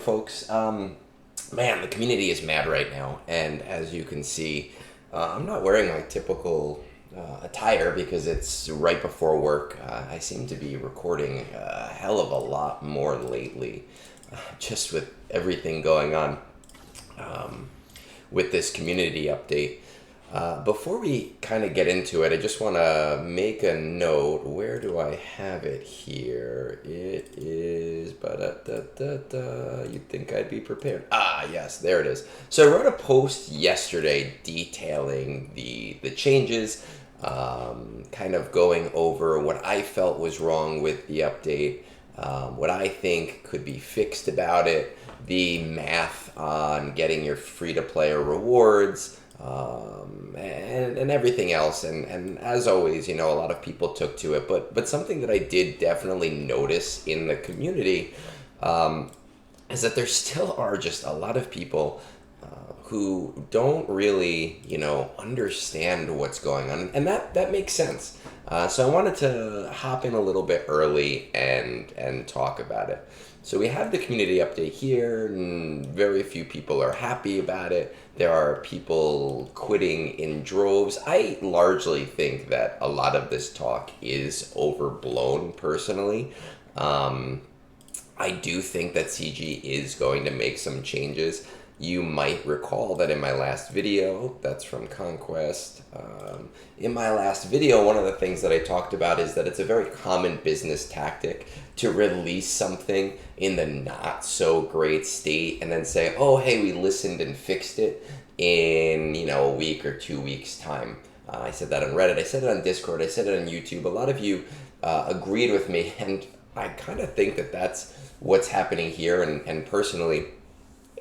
folks. Man, the community is mad right now, and as you can see, I'm not wearing my typical attire because it's right before work. I seem to be recording a hell of a lot more lately, just with everything going on with this community update. Before we kind of get into it, I just want to make a note. Where do I have it here? It is, you'd think I'd be prepared. Ah, yes, there it is. So I wrote a post yesterday detailing the changes, kind of going over what I felt was wrong with the update, what I think could be fixed about it, the math on getting your free-to-player rewards, and everything else, and as always, a lot of people took to it, but something that I did definitely notice in the community is that there still are just a lot of people who don't really understand what's going on, and that makes sense. So I wanted to hop in a little bit early and talk about it. So we have the community update here, and very few people are happy about it. There are people quitting in droves. I largely think that a lot of this talk is overblown, personally. I do think that CG is going to make some changes. You might recall that in my last video, that's from Conquest, in my last video, one of the things that I talked about is that it's a very common business tactic to release something in the not so great state and then say, oh, hey, we listened and fixed it in, a week or 2 weeks time. I said that on Reddit, I said it on Discord, I said it on YouTube. A lot of you agreed with me, and I kind of think that that's what's happening here, and personally,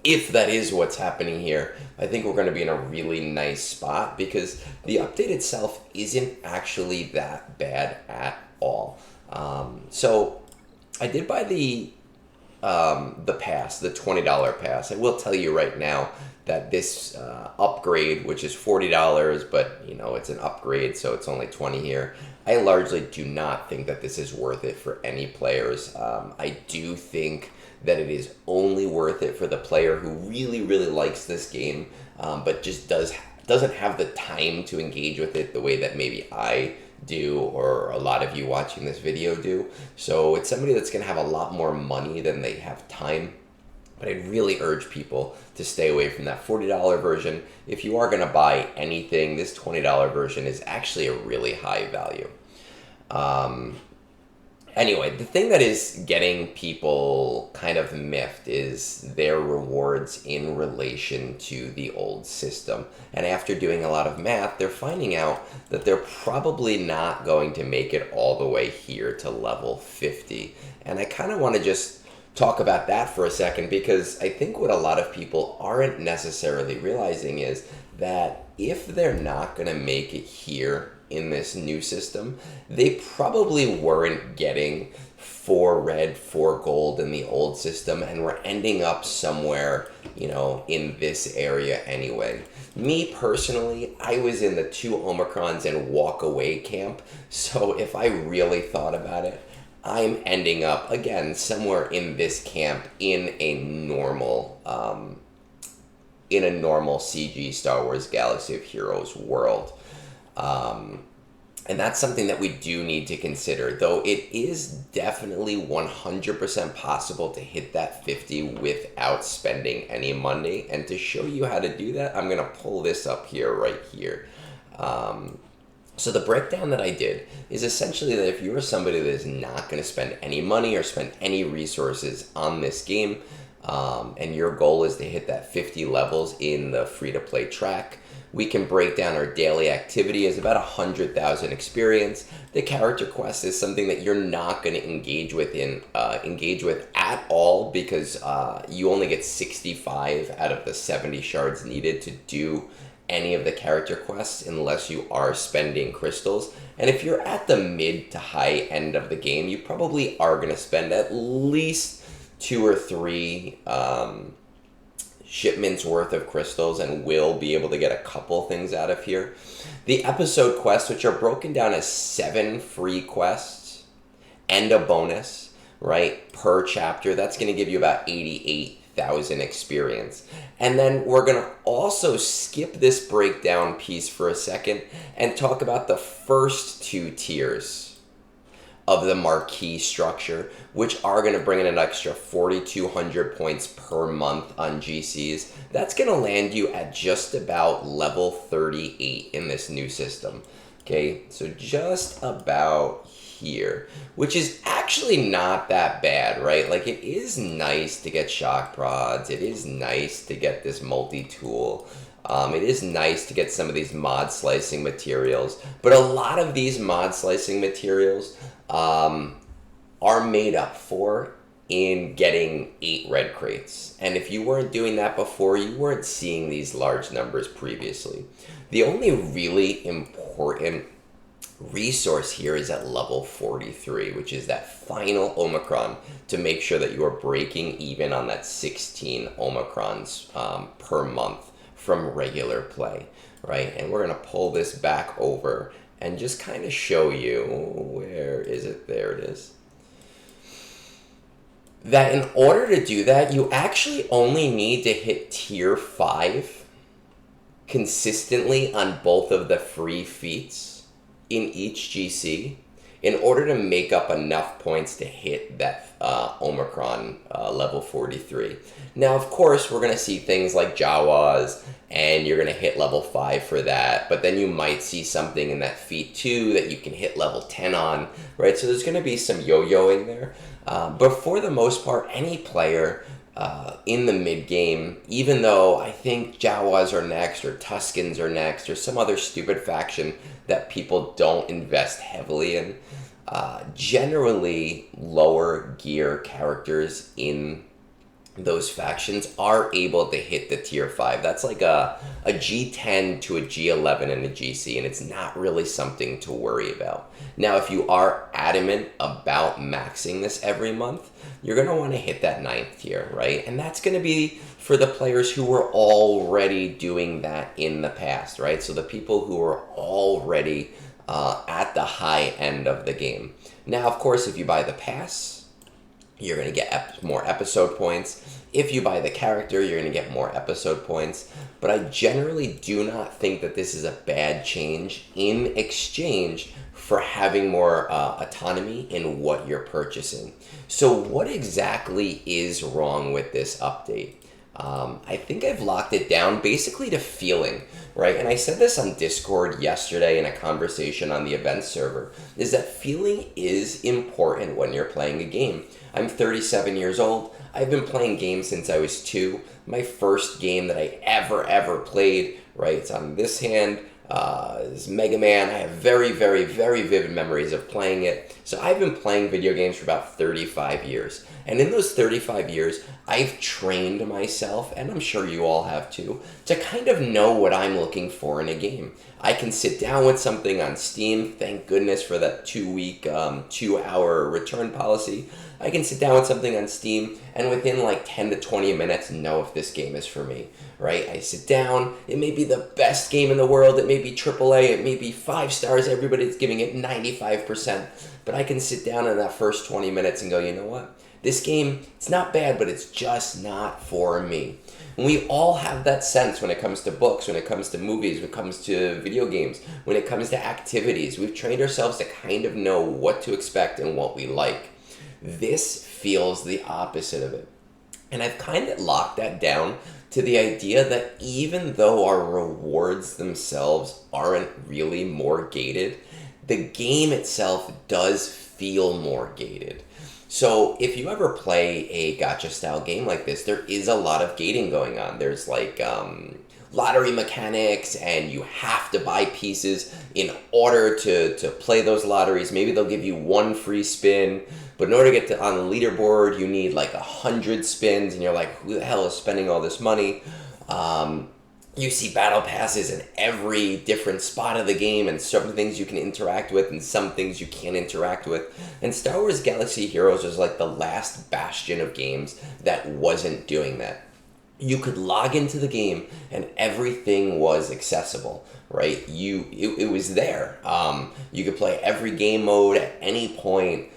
if that is what's happening here, I think we're going to be in a really nice spot because the update itself isn't actually that bad at all. So I did buy the pass, the $20 pass. I will tell you right now that this upgrade, which is $40, but it's an upgrade, so it's only $20 here. I largely do not think that this is worth it for any players. I do think that it is only worth it for the player who really, really likes this game, but just doesn't have the time to engage with it the way that maybe I do or a lot of you watching this video do. So it's somebody that's going to have a lot more money than they have time. But I'd really urge people to stay away from that $40 version. If you are going to buy anything, this $20 version is actually a really high value. Anyway, the thing that is getting people kind of miffed is their rewards in relation to the old system. And after doing a lot of math, they're finding out that they're probably not going to make it all the way here to level 50. And I kind of want to just talk about that for a second, because I think what a lot of people aren't necessarily realizing is that if they're not going to make it here in this new system, they probably weren't getting 4 red, 4 gold in the old system, and we're ending up somewhere, in this area anyway. Me personally, I was in the 2 Omicrons and walk away camp, so if I really thought about it, I'm ending up, again, somewhere in this camp in a normal CG Star Wars Galaxy of Heroes world. And that's something that we do need to consider, though it is definitely 100% possible to hit that 50 without spending any money. And to show you how to do that, I'm going to pull this up here, right here. So the breakdown that I did is essentially that if you're somebody that is not going to spend any money or spend any resources on this game, and your goal is to hit that 50 levels in the free-to-play track, we can break down our daily activity as about 100,000 experience. The character quest is something that you're not going to engage with at all, because you only get 65 out of the 70 shards needed to do any of the character quests unless you are spending crystals. And if you're at the mid to high end of the game, you probably are going to spend at least 2 or 3 shipments worth of crystals and will be able to get a couple things out of here. The episode quests, which are broken down as 7 free quests and a bonus, right, per chapter, that's going to give you about 88 8,000 experience. And then we're going to also skip this breakdown piece for a second and talk about the first 2 tiers of the marquee structure, which are going to bring in an extra 4,200 points per month on GCs. That's going to land you at just about level 38 in this new system. Okay, so just about here, which is actually not that bad, right? Like, it is nice to get shock prods. It is nice to get this multi-tool. It is nice to get some of these mod slicing materials, but a lot of these mod slicing materials are made up for in getting 8 red crates. And if you weren't doing that before, you weren't seeing these large numbers previously. The only really important resource here is at level 43, which is that final Omicron, to make sure that you are breaking even on that 16 Omicrons per month from regular play, right? And we're going to pull this back over and just kind of show you, where is it? There it is. That in order to do that, you actually only need to hit tier 5 consistently on both of the free feats in each GC in order to make up enough points to hit that Omicron level 43. Now, of course, we're going to see things like Jawas, and you're going to hit level 5 for that, but then you might see something in that feat 2 that you can hit level 10 on, right? So there's going to be some yo-yoing there. But for the most part, any player in the mid-game, even though I think Jawas are next, or Tuscans are next, or some other stupid faction that people don't invest heavily in, generally lower gear characters in those factions are able to hit the tier 5. That's like a G10 to a G11 in a GC, and it's not really something to worry about. Now, if you are adamant about maxing this every month, you're going to want to hit that 9th tier, right? And that's going to be for the players who were already doing that in the past, right? So the people who are already at the high end of the game. Now, of course, if you buy the pass, you're going to get more episode points. If you buy the character, you're going to get more episode points. But I generally do not think that this is a bad change in exchange for having more autonomy in what you're purchasing. So what exactly is wrong with this update? I think I've locked it down basically to feeling, right? And I said this on Discord yesterday in a conversation on the event server, is that feeling is important when you're playing a game. I'm 37 years old. I've been playing games since I was 2. My first game that I ever played, right, it's on this hand, is Mega Man. I have very vivid memories of playing it. So I've been playing video games for about 35 years. And in those 35 years, I've trained myself, and I'm sure you all have too, to kind of know what I'm looking for in a game. I can sit down with something on Steam, thank goodness for that 2-week, 2-hour return policy. I can sit down with something on Steam and within like 10 to 20 minutes know if this game is for me, right? I sit down, it may be the best game in the world, it may be AAA, it may be 5 stars, everybody's giving it 95%, but I can sit down in that first 20 minutes and go, you know what? This game, it's not bad, but it's just not for me. And we all have that sense when it comes to books, when it comes to movies, when it comes to video games, when it comes to activities. We've trained ourselves to kind of know what to expect and what we like. This feels the opposite of it. And I've kind of locked that down to the idea that even though our rewards themselves aren't really more gated, the game itself does feel more gated. So if you ever play a gacha style game like this, there is a lot of gating going on. There's like lottery mechanics, and you have to buy pieces in order to play those lotteries. Maybe they'll give you 1 free spin, but in order to get on the leaderboard, you need like 100 spins, and you're like, who the hell is spending all this money? You see battle passes in every different spot of the game, and some things you can interact with and some things you can't interact with. And Star Wars Galaxy Heroes was like the last bastion of games that wasn't doing that. You could log into the game and everything was accessible, right? It was there. You could play every game mode at any point.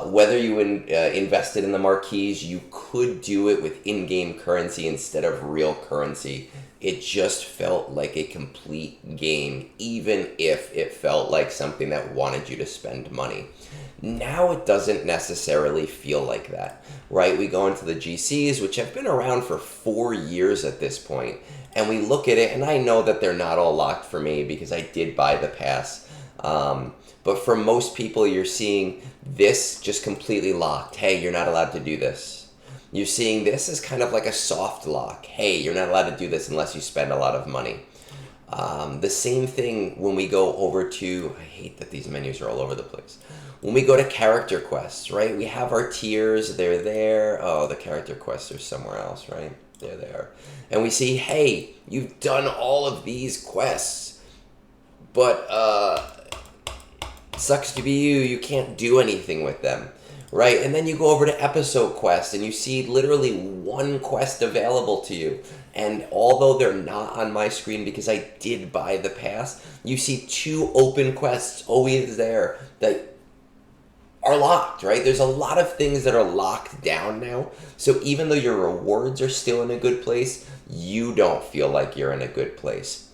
Whether you invested in the marquees, you could do it with in-game currency instead of real currency. It just felt like a complete game, even if it felt like something that wanted you to spend money. Now it doesn't necessarily feel like that, right? We go into the GCs, which have been around for 4 years at this point, and we look at it, and I know that they're not all locked for me because I did buy the pass. But for most people, you're seeing this just completely locked. Hey, you're not allowed to do this. You're seeing this as kind of like a soft lock. Hey, you're not allowed to do this unless you spend a lot of money. The same thing when we go over to, I hate that these menus are all over the place. When we go to character quests, right? We have our tiers, they're there. Oh, the character quests are somewhere else, right? There they are. And we see, hey, you've done all of these quests, but sucks to be you, you can't do anything with them, right? And then you go over to episode quests and you see literally one quest available to you. And although they're not on my screen because I did buy the pass, you see 2 open quests always there that are locked, right? There's a lot of things that are locked down now. So even though your rewards are still in a good place, you don't feel like you're in a good place.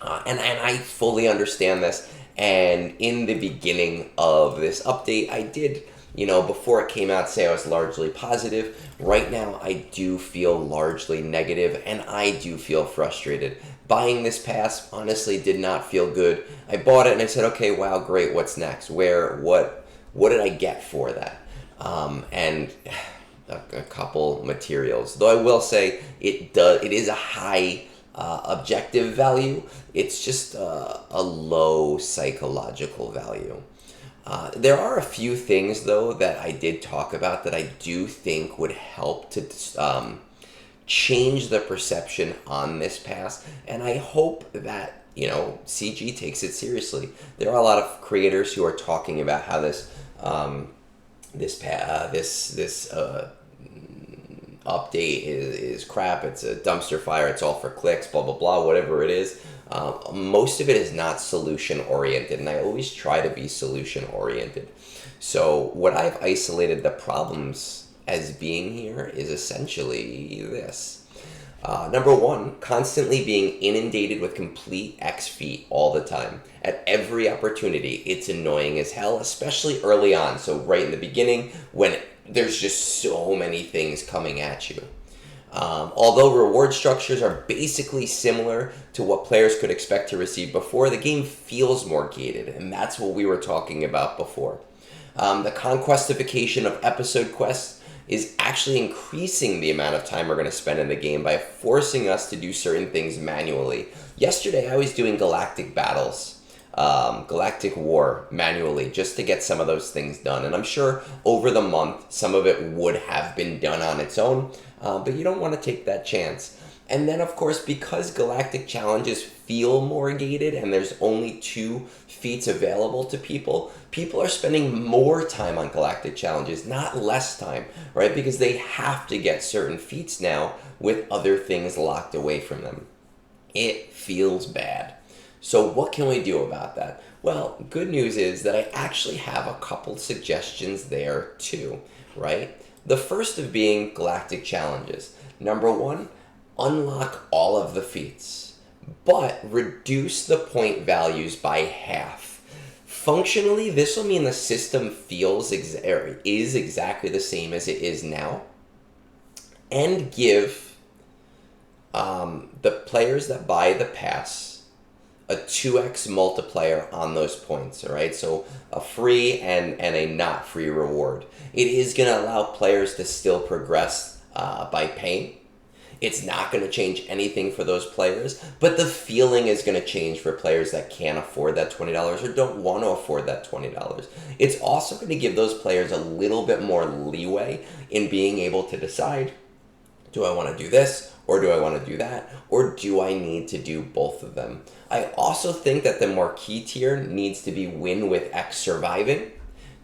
And I fully understand this. And in the beginning of this update, I did, before it came out, say I was largely positive. Right now, I do feel largely negative, and I do feel frustrated. Buying this pass honestly did not feel good. I bought it and I said, okay, wow, great, what's next? What did I get for that? And a couple materials. Though I will say it is a high objective value. It's just a low psychological value. There are a few things, though, that I did talk about that I do think would help to change the perception on this pass, and I hope that CG takes it seriously. There are a lot of creators who are talking about how this update is crap. It's a dumpster fire. It's all for clicks. Blah blah blah. Whatever it is. Most of it is not solution oriented, and I always try to be solution oriented. So what I've isolated the problems as being here is essentially this. Number one, constantly being inundated with complete X feet all the time. At every opportunity, it's annoying as hell, especially early on. So right in the beginning, when there's just so many things coming at you. Although reward structures are basically similar to what players could expect to receive before, the game feels more gated, and that's what we were talking about before. The conquestification of episode quests is actually increasing the amount of time we're going to spend in the game by forcing us to do certain things manually. Yesterday, I was doing galactic battles, galactic war manually, just to get some of those things done. And I'm sure over the month, some of it would have been done on its own, but you don't want to take that chance. And then, of course, because galactic challenges feel more gated and there's only 2 feats available to people, people are spending more time on galactic challenges, not less time, right? Because they have to get certain feats now with other things locked away from them. It feels bad. So what can we do about that? Well, good news is that I actually have a couple suggestions there too, right? The first of being galactic challenges. Number 1, unlock all of the feats, but reduce the point values by half. Functionally, this will mean the system is exactly the same as it is now, and give the players that buy the pass a 2x multiplier on those points, all right? So a free and a not free reward. It is going to allow players to still progress by paying. It's not going to change anything for those players, but the feeling is going to change for players that can't afford that $20 or don't want to afford that $20. It's also going to give those players a little bit more leeway in being able to decide, do I want to do this or do I want to do that, or do I need to do both of them? I also think that the marquee tier needs to be win with X surviving,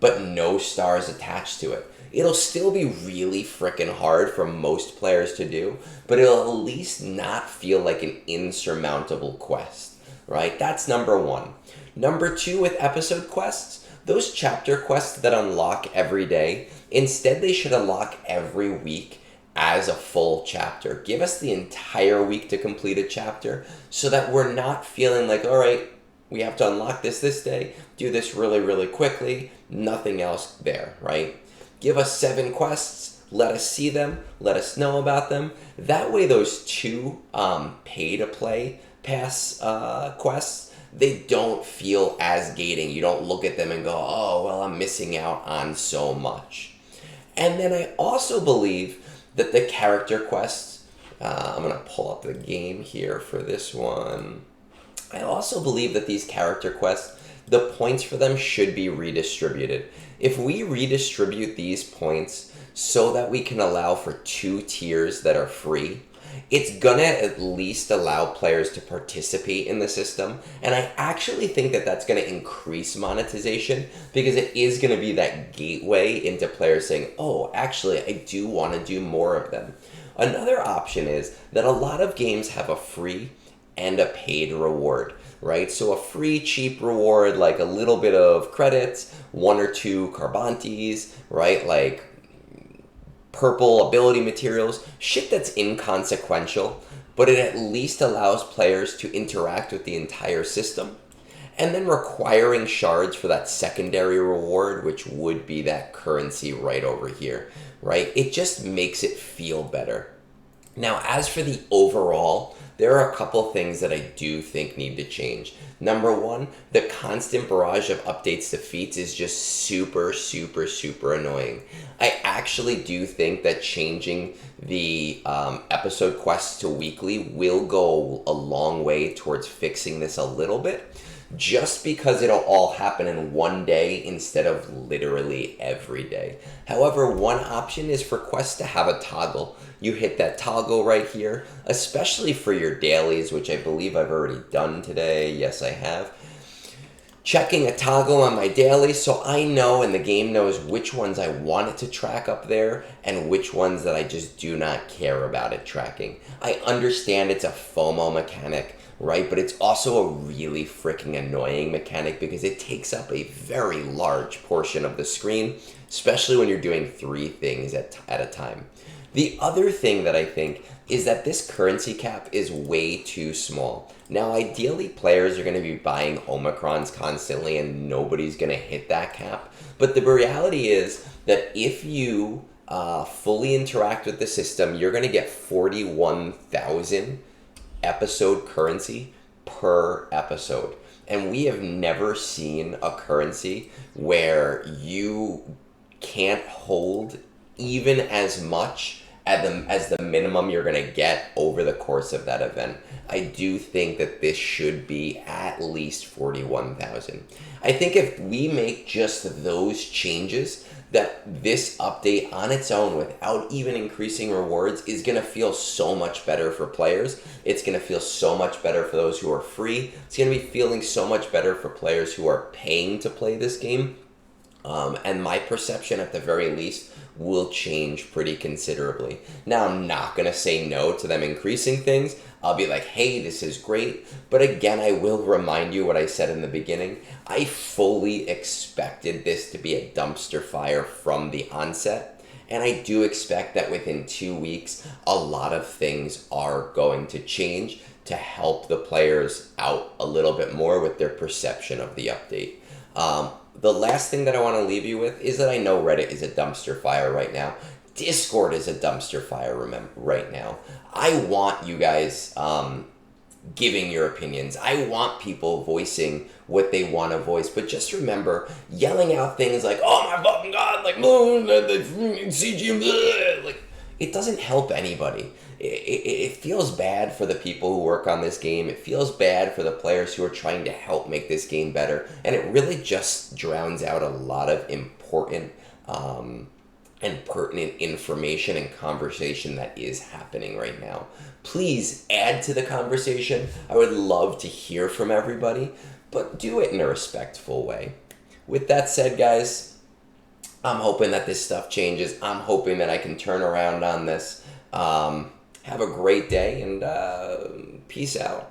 but no stars attached to it. It'll still be really freaking hard for most players to do, but it'll at least not feel like an insurmountable quest, right? That's number 1. Number 2 with episode quests, those chapter quests that unlock every day, instead they should unlock every week as a full chapter. Give us the entire week to complete a chapter so that we're not feeling like, all right, we have to unlock this day, do this really, really quickly, nothing else there, right? Give us 7 quests, let us see them, let us know about them. That way those 2 pay-to-play pass quests, they don't feel as gating. You don't look at them and go, oh, well, I'm missing out on so much. And then I also believe that the character quests, I'm going to pull up the game here for this one. I also believe that these character quests, the points for them should be redistributed. If we redistribute these points so that we can allow for 2 tiers that are free, it's gonna at least allow players to participate in the system. And I actually think that that's gonna increase monetization, because it is gonna be that gateway into players saying, oh, actually, I do wanna do more of them. Another option is that a lot of games have a free and a paid reward, right? So a free, cheap reward, like a little bit of credits, 1 or 2 Carbantes, right? Like purple ability materials, shit that's inconsequential, but it at least allows players to interact with the entire system. And then requiring shards for that secondary reward, which would be that currency right over here, right? It just makes it feel better. Now, as for the overall, there are a couple things that I do think need to change. Number 1, the constant barrage of updates to feats is just super, super, super annoying. I actually do think that changing the episode quests to weekly will go a long way towards fixing this a little bit, just because it'll all happen in one day instead of literally every day. However, one option is for quests to have a toggle. You hit that toggle right here, especially for your dailies, which I believe I've already done today. Yes, I have. Checking a toggle on my daily so I know and the game knows which ones I want it to track up there and which ones that I just do not care about it tracking. I understand it's a FOMO mechanic, right? But it's also a really freaking annoying mechanic because it takes up a very large portion of the screen, especially when you're doing 3 things at a time. The other thing that I think is that this currency cap is way too small. Now, ideally, players are going to be buying Omicrons constantly and nobody's going to hit that cap. But the reality is that if you fully interact with the system, you're going to get 41,000 episode currency per episode. And we have never seen a currency where you can't hold even as much as the minimum you're going to get over the course of that event. I do think that this should be at least 41,000. I think if we make just those changes, that this update on its own without even increasing rewards is going to feel so much better for players. It's going to feel so much better for those who are free. It's going to be feeling so much better for players who are paying to play this game. And my perception at the very least will change pretty considerably. Now, I'm not going to say no to them increasing things. I'll be like, hey, this is great. But again, I will remind you what I said in the beginning. I fully expected this to be a dumpster fire from the onset. And I do expect that within 2 weeks, a lot of things are going to change to help the players out a little bit more with their perception of the update. The last thing that I want to leave you with is that I know Reddit is a dumpster fire right now. Discord is a dumpster fire right now. I want you guys giving your opinions. I want people voicing what they want to voice. But just remember, yelling out things like, oh my fucking god, like, CG, like, it doesn't help anybody. It feels bad for the people who work on this game. It feels bad for the players who are trying to help make this game better. And it really just drowns out a lot of important and pertinent information and conversation that is happening right now. Please add to the conversation. I would love to hear from everybody, but do it in a respectful way. With that said, guys, I'm hoping that this stuff changes. I'm hoping that I can turn around on this. Have a great day and peace out.